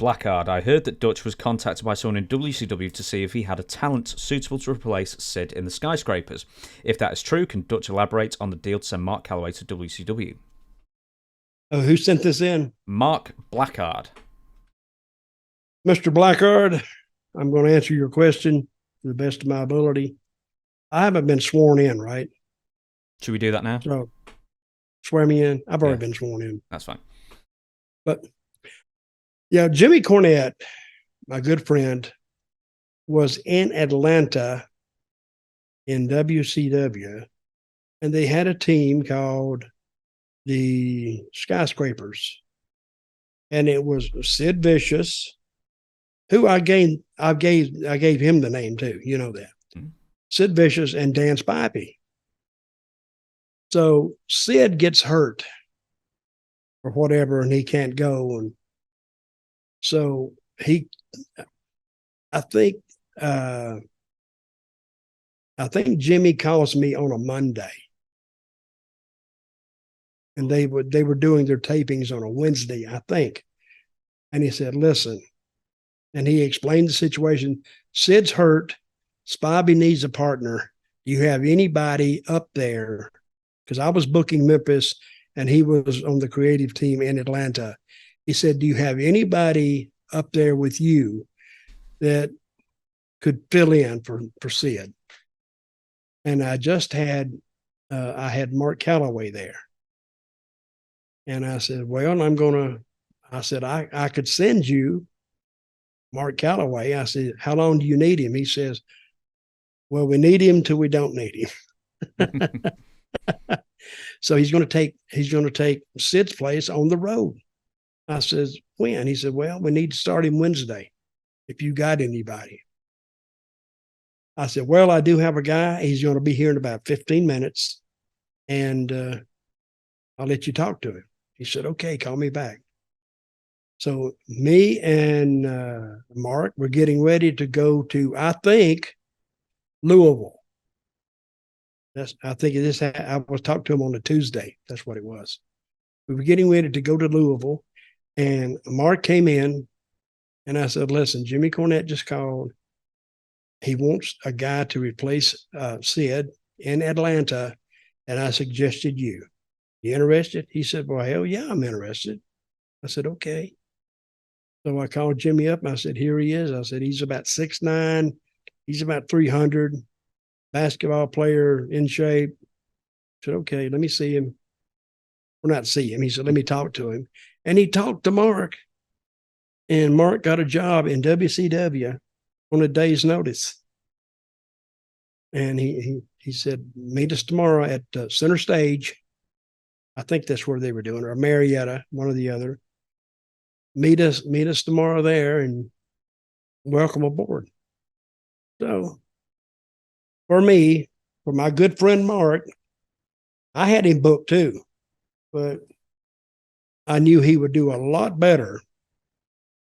Mark Blackard. I heard that Dutch was contacted by someone in WCW to see if he had a talent suitable to replace Sid in the Skyscrapers. If that is true, can Dutch elaborate on the deal to send Mark Calloway to WCW? Who sent this in? Mark Blackard. Mr. Blackard, I'm going to answer your question to the best of my ability. I haven't been sworn in, right? Should we do that now? So swear me in. I've already been sworn in. That's fine. But yeah, Jimmy Cornette, my good friend, was in Atlanta in WCW, and they had a team called the Skyscrapers. And it was Sid Vicious, who I gave him the name too. You know that. Mm-hmm. Sid Vicious and Dan Spivey. So Sid gets hurt or whatever, and he can't go. And so I think Jimmy calls me on a Monday, and they were doing their tapings on a Wednesday, I think. And he said, listen, and he explained the situation. Sid's hurt. Spivey needs a partner. Do you have anybody up there? Because I was booking Memphis, and he was on the creative team in Atlanta. He said, do you have anybody up there with you that could fill in for Sid? And I just had Mark Calloway there. And I said, well, I could send you Mark Calloway. I said, how long do you need him? He says, well, we need him till we don't need him. So he's going to take Sid's place on the road. I says, when? He said, well, we need to start him Wednesday if you got anybody. I said, well, I do have a guy. He's going to be here in about 15 minutes, and I'll let you talk to him. He said, okay, call me back. So me and Mark were getting ready to go to, I think, Louisville. I was talking to him on a Tuesday. That's what it was. We were getting ready to go to Louisville, and Mark came in, and I said, listen, Jimmy Cornette just called. He wants a guy to replace Sid in Atlanta, and I suggested you. You interested? He said, well, hell yeah, I'm interested. I said, okay. So I called Jimmy up, and I said, here he is. I said, he's about 6'9". He's about 300. Basketball player, in shape. I said, okay, let me see him. Well, not see him. He said, let me talk to him. And he talked to Mark. And Mark got a job in WCW on a day's notice. And he said, meet us tomorrow at Center Stage. I think that's where they were doing, or Marietta, one or the other. Meet us tomorrow there, and welcome aboard. So for me, for my good friend Mark, I had him booked too, but I knew he would do a lot better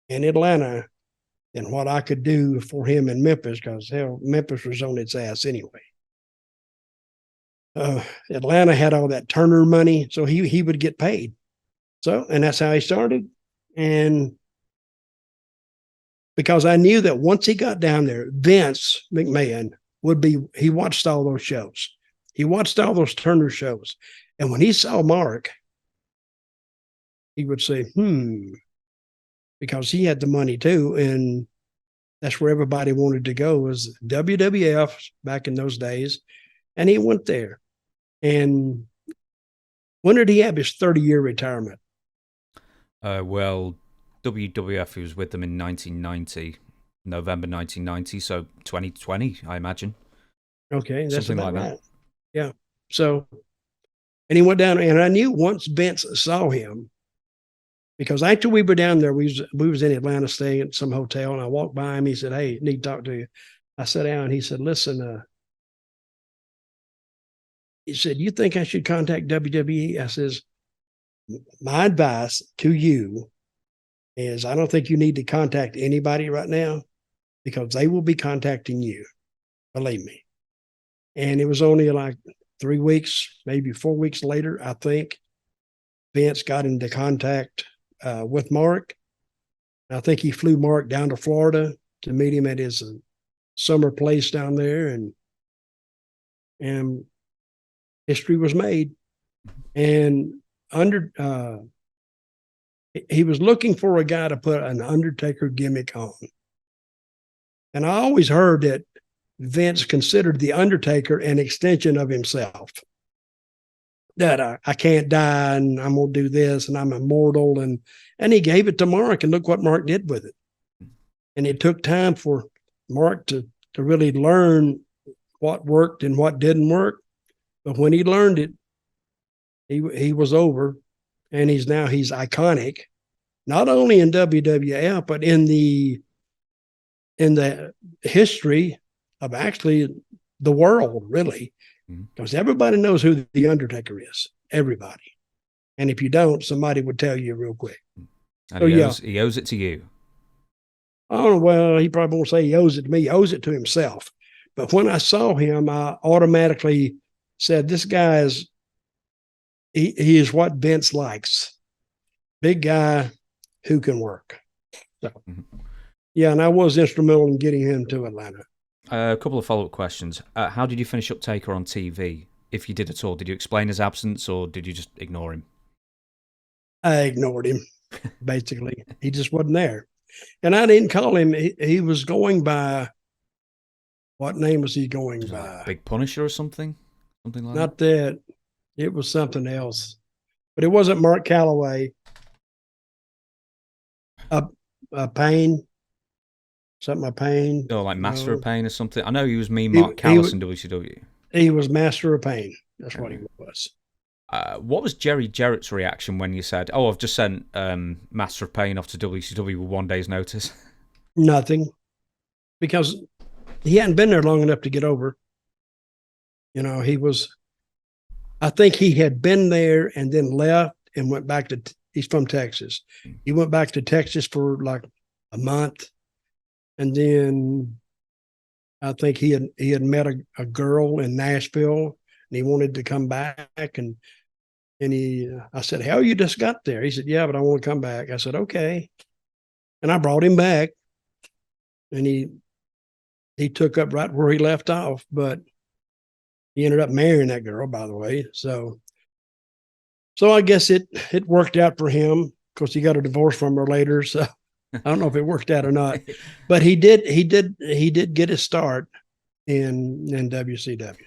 in Atlanta than what I could do for him in Memphis, because hell, Memphis was on its ass anyway. Atlanta had all that Turner money, so he would get paid. So, and that's how he started. And because I knew that once he got down there, Vince McMahon he watched all those shows. He watched all those Turner shows. And when he saw Mark, he would say, because he had the money too. And that's where everybody wanted to go, was WWF back in those days. And he went there. And when did he have his 30-year retirement? Well, WWF, he was with them in 1990. November 1990, so 2020, I imagine. Okay, that's something like right. that. Yeah. So, and he went down, and I knew once Vince saw him, because after we were down there, we was in Atlanta staying at some hotel, and I walked by him. He said, hey, need to talk to you. I sat down, and he said, listen, he said, you think I should contact WWE? I says, my advice to you is I don't think you need to contact anybody right now, because they will be contacting you. Believe me. And it was only like 3 weeks, maybe 4 weeks later, I think, Vince got into contact with Mark. I think he flew Mark down to Florida to meet him at his summer place down there, and history was made. And he was looking for a guy to put an Undertaker gimmick on. And I always heard that Vince considered the Undertaker an extension of himself. That I can't die, and I'm going to do this, and I'm immortal. And he gave it to Mark, and look what Mark did with it. And it took time for Mark to really learn what worked and what didn't work. But when he learned it, he was over, and he's iconic, not only in WWF, but in the history of actually the world, really. Because everybody knows who the Undertaker is. Everybody. And if you don't, somebody would tell you real quick. And he owes it to you. Oh, well, he probably won't say he owes it to me. He owes it to himself. But when I saw him, I automatically said, this guy is, he is what Vince likes. Big guy who can work. So, yeah, and I was instrumental in getting him to Atlanta. A couple of follow-up questions. How did you finish up Taker on TV? If you did at all, did you explain his absence, or did you just ignore him? I ignored him, basically. He just wasn't there. And I didn't call him. He was going by, what name was he going by? Like Big Punisher or something? Something like Not that. It was something else. But it wasn't Mark Calloway. Pain. Something of Pain. Oh, like Master of Pain or something. I know he was Mark Callous in WCW. He was Master of Pain. That's what he was. What was Jerry Jarrett's reaction when you said, "Oh, I've just sent Master of Pain off to WCW with 1 day's notice"? Nothing, because he hadn't been there long enough to get over. You know, I think he had been there and then left and went back to. He's from Texas. He went back to Texas for like a month. And then I think he had met a girl in Nashville, and he wanted to come back. And I said, "Hell, you just got there?" He said, "Yeah, but I want to come back." I said, "Okay." And I brought him back, and he took up right where he left off. But he ended up marrying that girl, by the way. So I guess it worked out for him. Of course, he got a divorce from her later. So I don't know if it worked out or not, but he did get his start in WCW.